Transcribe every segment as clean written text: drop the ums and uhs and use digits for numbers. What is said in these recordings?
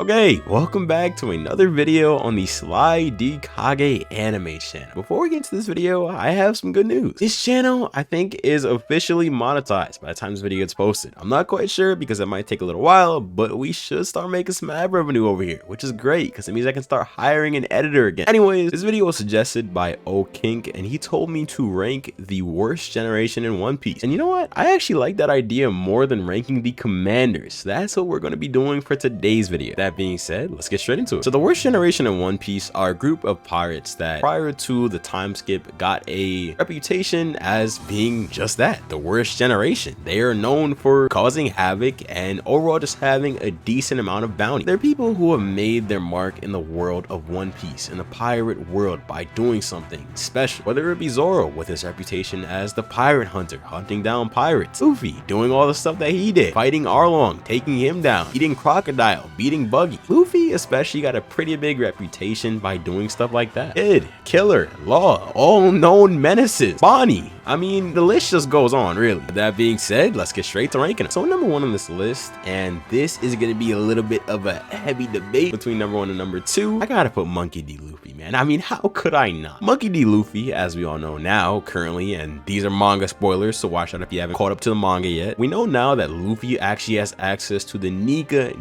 Okay, welcome back to another video on the Sly D Kage anime channel. Before we get into this video, I have some good news. This channel, I think, is officially monetized by the time this video gets posted. I'm not quite sure because it might take a little while, but we should start making some ad revenue over here, which is great because it means I can start hiring an editor again. Anyways, this video was suggested by Okink, and he told me to rank the worst generation in One Piece. And you know what? I actually like that idea more than ranking the commanders. That's what we're going to be doing for today's video. That being said, let's get straight into it. So the worst generation in One Piece are a group of pirates that prior to the time skip got a reputation as being just that, the worst generation. They are known for causing havoc and overall just having a decent amount of bounty. They're people who have made their mark in the world of One Piece, in the pirate world, by doing something special, whether it be Zoro with his reputation as the pirate hunter, hunting down pirates, Luffy doing all the stuff that he did, fighting Arlong, taking him down, eating Crocodile, beating Buggy. Luffy especially got a pretty big reputation by doing stuff like that. Kid, Killer, Law, all known menaces, Bonnie. I mean, the list just goes on, really. With that being said, let's get straight to ranking it. So number one on this list, and this is going to be a little bit of a heavy debate between number one and number two, I gotta put Monkey D. Luffy, man. I mean, how could I not? Monkey D. Luffy, as we all know now, currently, and these are manga spoilers, so watch out if you haven't caught up to the manga yet. We know now that Luffy actually has access to the Nika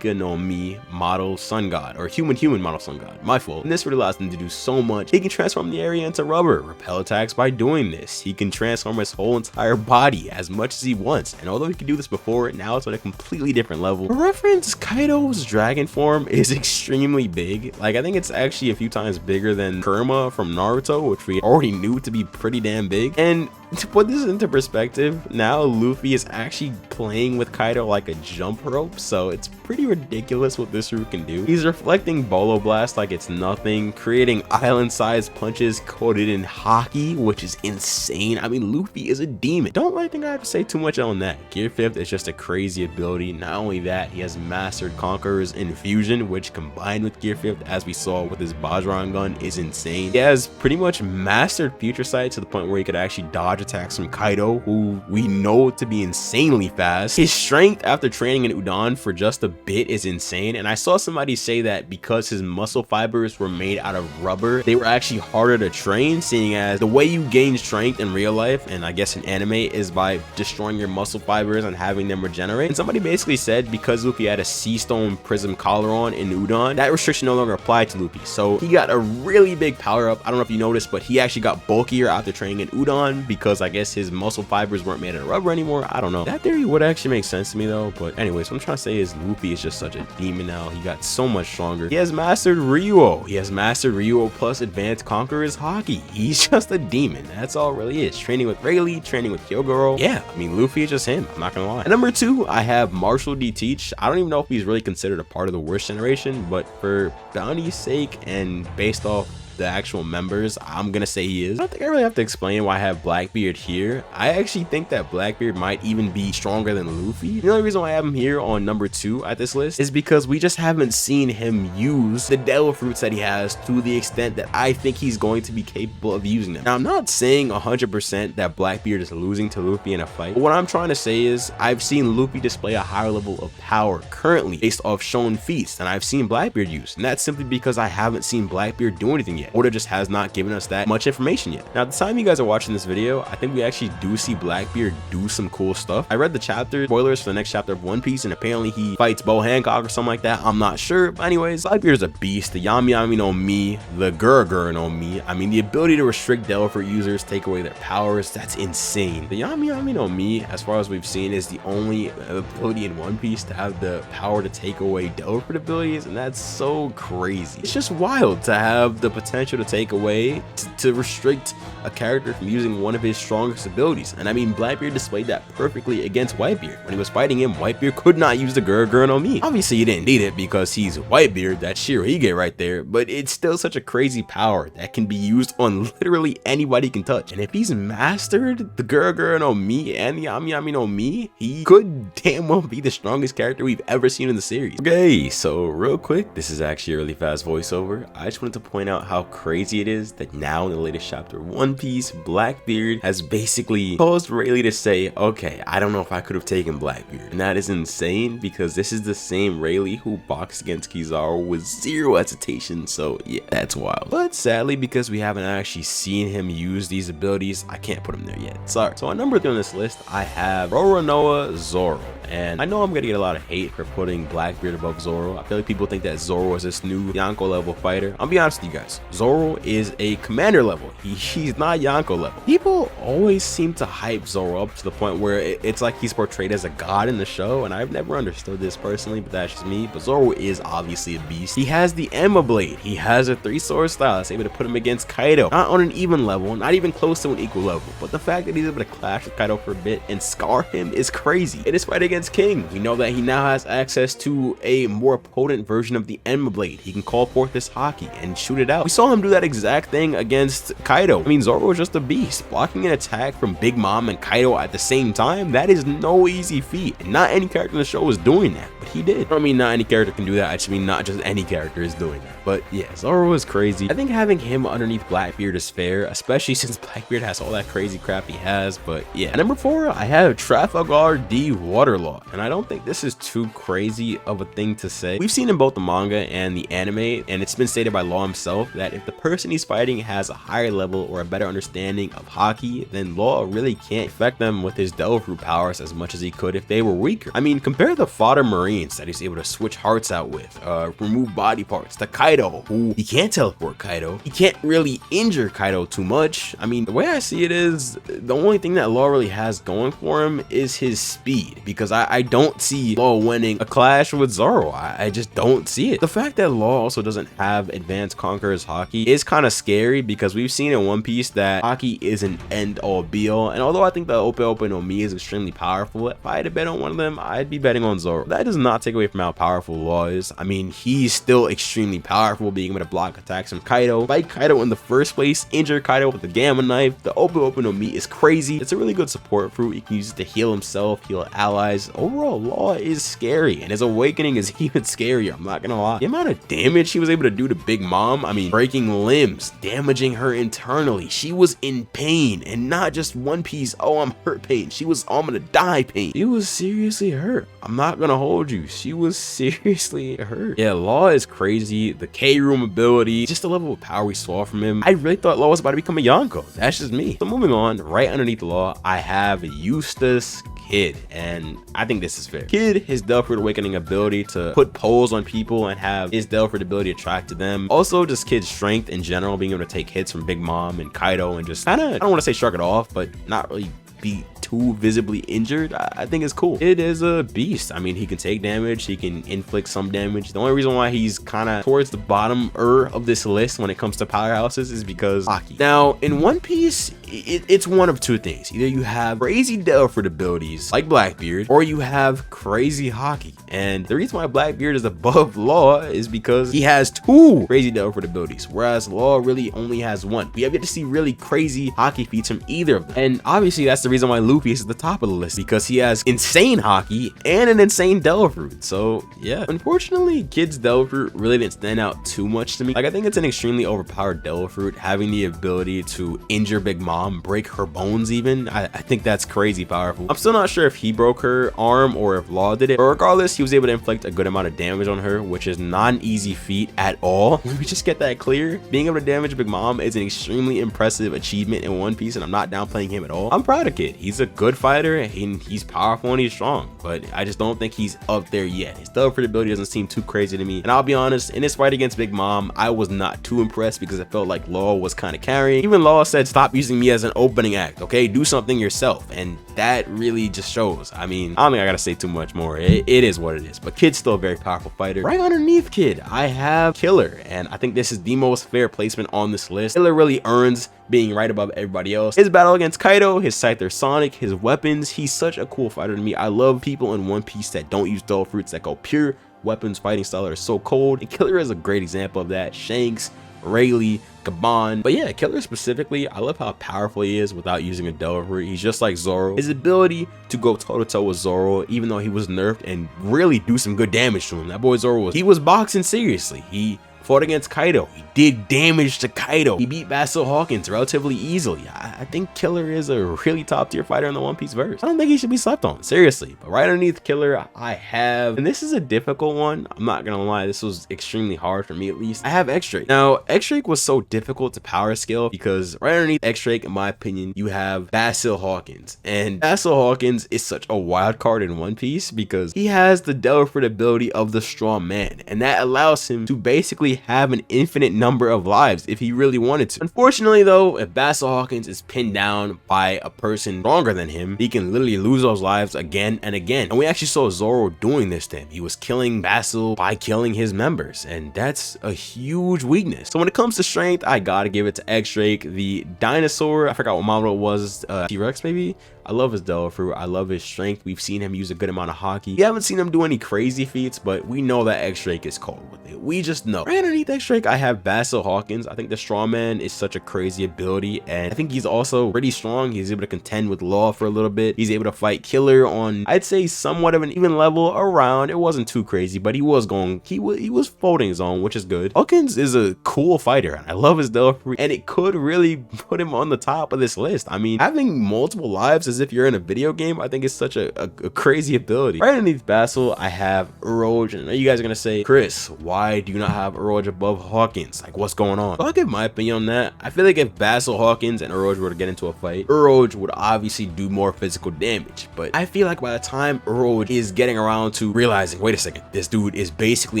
no Mi model sun god, or human model sun god. My fault. And this really allows him to do so much. He can transform the area into rubber, repel attacks by doing this. He can transform his whole entire body as much as he wants, and although he could do this before, now it's on a completely different level. For reference, Kaido's dragon form is extremely big. Like, I think it's actually a few times bigger than Kurama from Naruto, which we already knew to be pretty damn big. And to put this into perspective, now Luffy is actually playing with Kaido like a jump rope, so it's pretty ridiculous what this route can do. He's reflecting Bolo Blast like it's nothing, creating island-sized punches coated in hockey, which is insane. I mean, Luffy is a demon. Don't really think I have to say too much on that. Gear 5th is just a crazy ability. Not only that, he has mastered Conqueror's Infusion, which combined with Gear 5th, as we saw with his Bajran gun, is insane. He has pretty much mastered Future Sight to the point where he could actually dodge attacks from Kaido, who we know to be insanely fast. His strength after training in Udon for just a bit is insane, and I saw somebody say that because his muscle fibers were made out of rubber, they were actually harder to train, seeing as the way you gain strength in real life, and I guess in anime, is by destroying your muscle fibers and having them regenerate. And somebody basically said because Luffy had a Sea Stone Prism collar on in Udon, that restriction no longer applied to Luffy, so he got a really big power up. I don't know if you noticed, but he actually got bulkier after training in Udon because I guess his muscle fibers weren't made out of rubber anymore. I don't know. That theory would actually make sense to me though. But anyways, what I'm trying to say is Luffy is just such a demon now. He got so much stronger. He has mastered Ryuo. He has mastered Ryuo plus advanced Conqueror's Haki. He's just a demon. That's all it really is. Training with Rayleigh, training with Kyogoro. Yeah, I mean, Luffy is just him. I'm not gonna lie. At number two, I have Marshall D. Teach. I don't even know if he's really considered a part of the worst generation, but for bounty's sake and based off the actual members, I'm gonna say he is. I don't think I really have to explain why I have Blackbeard here. I actually think that Blackbeard might even be stronger than Luffy. The only reason why I have him here on number two at this list is because we just haven't seen him use the devil fruits that he has to the extent that I think he's going to be capable of using them. Now, I'm not saying 100% that Blackbeard is losing to Luffy in a fight, but what I'm trying to say is I've seen Luffy display a higher level of power currently based off shown feats than I've seen Blackbeard use, and that's simply because I haven't seen Blackbeard do anything yet. Oda just has not given us that much information yet. Now, at the time you guys are watching this video, I think we actually do see Blackbeard do some cool stuff. I read the chapter spoilers for the next chapter of One Piece, and apparently he fights Bo Hancock or something like that. I'm not sure, but anyways, Blackbeard is a beast. The Yami no Mi, the Gurenge no Mi, I mean, the ability to restrict devil fruit users, take away their powers, that's insane. The Yami no Mi, as far as we've seen, is the only ability in One Piece to have the power to take away devil fruit abilities, and that's so crazy. It's just wild to have the potential to take away, to restrict a character from using one of his strongest abilities. And I mean, Blackbeard displayed that perfectly against Whitebeard. When he was fighting him, Whitebeard could not use the Gurenge no Mi. Obviously, he didn't need it because he's Whitebeard, that's Shirahige right there, but it's still such a crazy power that can be used on literally anybody he can touch. And if he's mastered the Gurenge no Mi and the Yami no Mi, he could damn well be the strongest character we've ever seen in the series. Okay, so real quick, this is actually a really fast voiceover. I just wanted to point out how crazy it is that now in the latest chapter of One Piece, Blackbeard has basically caused Rayleigh to say, okay, I don't know if I could have taken Blackbeard. And that is insane because this is the same Rayleigh who boxed against Kizaru with zero hesitation. So yeah, that's wild. But sadly, because we haven't actually seen him use these abilities, I can't put him there yet. Sorry. So at number 3 on this list, I have Roronoa Zoro. And I know I'm gonna get a lot of hate for putting Blackbeard above Zoro. I feel like people think that Zoro is this new Yonko level fighter. I'll be honest with you guys. Zoro is a commander level. He's not Yonko level. People always seem to hype Zoro up to the point where it's like he's portrayed as a god in the show, and I've never understood this personally, but that's just me. But Zoro is obviously a beast. He has the Emma Blade. He has a 3-sword style that's able to put him against Kaido. Not on an even level, not even close to an equal level, but the fact that he's able to clash with Kaido for a bit and scar him is crazy. In his fight against King, we know that he now has access to a more potent version of the Emma Blade. He can call forth this haki and shoot it out. We saw him do that exact thing against Kaido. I mean, Zoro is just a beast. Blocking an attack from Big Mom and Kaido at the same time, that is no easy feat. And not any character in the show is doing that, but he did. I don't mean not any character can do that. I just mean not just any character is doing that. But yeah, Zoro is crazy. I think having him underneath Blackbeard is fair, especially since Blackbeard has all that crazy crap he has. But yeah, at number 4, I have Trafalgar D Waterlord. And I don't think this is too crazy of a thing to say. We've seen in both the manga and the anime, and it's been stated by Law himself, that if the person he's fighting has a higher level or a better understanding of haki, then Law really can't affect them with his Devil Fruit powers as much as he could if they were weaker. I mean, compare the fodder Marines that he's able to switch hearts out with, remove body parts, to Kaido, who he can't teleport Kaido. He can't really injure Kaido too much. I mean, the way I see it is, the only thing that Law really has going for him is his speed, because I don't see Law winning a clash with Zoro. I just don't see it. The fact that Law also doesn't have Advanced Conqueror's haki is kind of scary, because we've seen in One Piece that haki is an end-all be-all, and although I think the Ope Ope no Mi is extremely powerful, if I had to bet on one of them, I'd be betting on Zoro. That does not take away from how powerful Law is. I mean, he's still extremely powerful, being able to block attacks from Kaido, fight Kaido in the first place, injure Kaido with the Gamma Knife. The Ope Ope no Mi is crazy. It's a really good support fruit. He can use it to heal himself, heal allies. Overall, Law is scary, and his awakening is even scarier. I'm not gonna lie. The amount of damage he was able to do to Big Mom, I mean, breaking limbs, damaging her internally. She was in pain, and not just one piece, oh, I'm hurt pain. She was, oh, I'm gonna die pain. She was seriously hurt. I'm not gonna hold you. She was seriously hurt. Yeah, Law is crazy. The K-Room ability, just the level of power we saw from him. I really thought Law was about to become a Yonko. That's just me. So moving on, right underneath Law, I have Eustace Kid, and I think this is fair. Kid, his Devil Fruit Awakening ability to put poles on people and have his Devil Fruit ability attract to them. Also, just Kid's strength in general, being able to take hits from Big Mom and Kaido and just kind of, I don't want to say shrug it off, but not really be too visibly injured. I think it's cool. It is a beast. I mean, he can take damage, he can inflict some damage. The only reason why he's kind of towards the bottom of this list when it comes to powerhouses is because haki. Now, in One Piece, it's one of two things. Either you have crazy Devil Fruit abilities like Blackbeard, or you have crazy haki. And the reason why Blackbeard is above Law is because he has 2 crazy Devil Fruit abilities, whereas Law really only has 1. We have yet to see really crazy haki feats from either of them. And obviously that's the reason why Luffy is at the top of the list, because he has insane haki and an insane Devil Fruit. So yeah, unfortunately, Kid's Devil Fruit really didn't stand out too much to me. Like, I think it's an extremely overpowered Devil Fruit, having the ability to injure Big Mom, break her bones even. I think that's crazy powerful. I'm still not sure if he broke her arm or if Law did it, but regardless, he was able to inflict a good amount of damage on her, which is not an easy feat at all. Let me just get that clear. Being able to damage Big Mom is an extremely impressive achievement in One Piece, and I'm not downplaying him at all. I'm proud of Kid. He's a good fighter, and he's powerful and he's strong, but I just don't think he's up there yet. His Devil Fruit ability doesn't seem too crazy to me, and I'll be honest, in his fight against Big Mom, I was not too impressed because it felt like Law was kind of carrying. Even Law said, stop using me as an opening act, okay? Do something yourself, and that really just shows. I mean, I don't think I gotta say too much more. It is what it is, but Kid's still a very powerful fighter. Right underneath Kid, I have Killer, and I think this is the most fair placement on this list. Killer really earns being right above everybody else. His battle against Kaido, his Scyther Sonic, his weapons, he's such a cool fighter to me. I love people in One Piece that don't use Devil Fruits, that go pure weapons fighting style that are so cold, and Killer is a great example of that. Shanks, Rayleigh, Gabon. But yeah, Killer specifically, I love how powerful he is without using a Devil Fruit. He's just like Zoro. His ability to go toe-to-toe with Zoro, even though he was nerfed, and really do some good damage to him. That boy Zoro was boxing seriously. He fought against Kaido. He did damage to Kaido. He beat Basil Hawkins relatively easily. I think Killer is a really top tier fighter in the One Piece verse. I don't think he should be slept on, seriously. But right underneath Killer, I have, and this is a difficult one, I'm not gonna lie, this was extremely hard for me at least. I have X-Drake. Now, X-Drake was so difficult to power scale because right underneath X-Drake, in my opinion, you have Basil Hawkins. And Basil Hawkins is such a wild card in One Piece because he has the Delaford ability of the strong man, and that allows him to basically have an infinite number of lives if he really wanted to. Unfortunately though, if Basil Hawkins is pinned down by a person stronger than him, he can literally lose those lives again and again. And we actually saw Zoro doing this to him. He was killing Basil by killing his members, and that's a huge weakness. So when it comes to strength, I gotta give it to X-Drake. The dinosaur, I forgot what model it was, T-Rex maybe? I love his Delafruit. I love his strength. We've seen him use a good amount of hockey. We haven't seen him do any crazy feats, but we know that X-Drake is cold with it. We just know. Right underneath X-Drake, I have Basil Hawkins. I think the strongman is such a crazy ability, and I think he's also pretty strong. He's able to contend with Law for a little bit. He's able to fight Killer on, I'd say, somewhat of an even level around. It wasn't too crazy, but he was folding his own, which is good. Hawkins is a cool fighter, and I love his Delafruit, and it could really put him on the top of this list. I mean, having multiple lives as if you're in a video game, I think it's such a crazy ability. Right underneath Basil, I have Uroge, and you guys are gonna say, Chris, why do you not have Uroge above Hawkins? Like, what's going on? So I'll give my opinion on that. I feel like if Basil Hawkins and Uroge were to get into a fight, Uroge would obviously do more physical damage, but I feel like by the time Uroge is getting around to realizing, wait a second, this dude is basically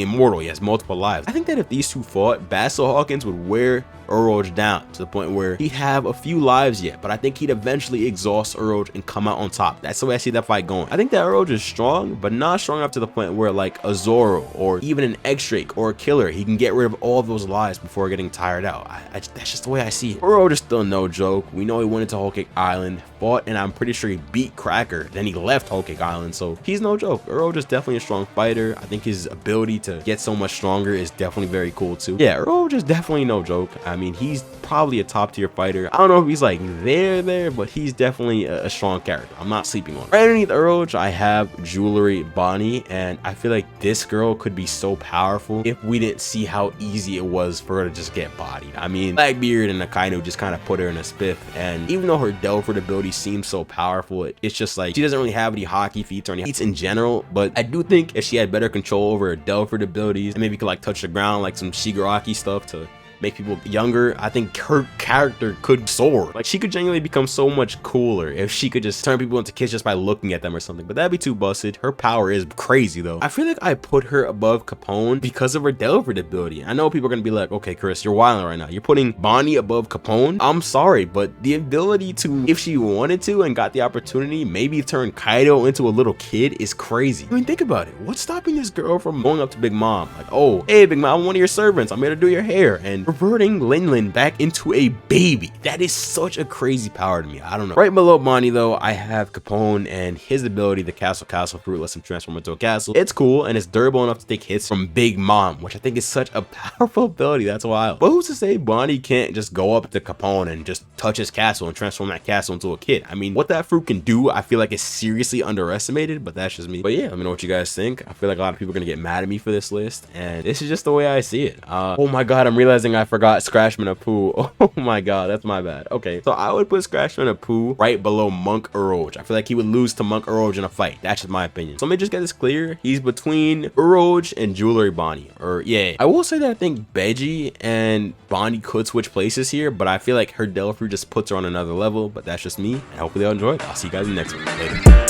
immortal, he has multiple lives, I think that if these two fought, Basil Hawkins would wear Uroge down to the point where he'd have a few lives yet, but I think he'd eventually exhaust Uroge and come out on top. That's the way I see that fight going. I think that Uroge is strong, but not strong enough to the point where like a Zoro or even an X-Drake or a Killer, he can get rid of all those lives before getting tired out. That's just the way I see it. Uroge is still no joke. We know he went into Whole Cake Island, fought, and I'm pretty sure he beat Cracker. Then he left Whole Cake Island, so he's no joke. Uroge is definitely a strong fighter. I think his ability to get so much stronger is definitely very cool too. Yeah, Uroge is definitely no joke. I mean, he's probably a top tier fighter. I don't know if he's like there, but he's definitely a strong character. I'm not sleeping on him. Right underneath Uroge, I have Jewelry Bonnie, and I feel like this girl could be so powerful if we didn't see how easy it was for her to just get bodied. I mean, Blackbeard and Akainu just kind of put her in a spiff, and even though her Delaford ability seems so powerful, it's just like she doesn't really have any hockey feats or any feats in general. But I do think if she had better control over her Delaford abilities and maybe could like touch the ground like some Shigaraki stuff to make people younger, I think her character could soar. Like, she could genuinely become so much cooler if she could just turn people into kids just by looking at them or something, but that'd be too busted. Her power is crazy though. I feel like I put her above Capone because of her Delaford ability. I know people are gonna be like, okay Chris, you're wilding right now, you're putting Bonnie above Capone. I'm sorry, but the ability to, if she wanted to and got the opportunity, maybe turn Kaido into a little kid is crazy. I mean, think about it. What's stopping this girl from going up to Big Mom like, oh hey Big Mom, I'm one of your servants, I'm here to do your hair, and reverting Lin back into a baby? That is such a crazy power to me. I don't know. Right below Bonnie though, I have Capone, and his ability, the castle fruit, lets him transform into a castle. It's cool and it's durable enough to take hits from Big Mom, which I think is such a powerful ability. That's wild. But who's to say Bonnie can't just go up to Capone and just touch his castle and transform that castle into a kid? I mean, what that fruit can do, I feel like is seriously underestimated, but that's just me. But yeah, let me know what you guys think. I feel like a lot of people are gonna get mad at me for this list, and this is just the way I see it. Oh my god, I'm realizing I forgot Scratchman of Pooh. Oh my god, that's my bad. Okay, so I would put Scratchman of Pooh right below Monk Uroge. I feel like he would lose to Monk Uroge in a fight. That's just my opinion. So let me just get this clear. He's between Uroge and Jewelry Bonnie. Or yeah, I will say that I think Beji and Bonnie could switch places here, but I feel like her Delafruit just puts her on another level. But that's just me, and hopefully y'all enjoyed. I'll see you guys in the next one. Later.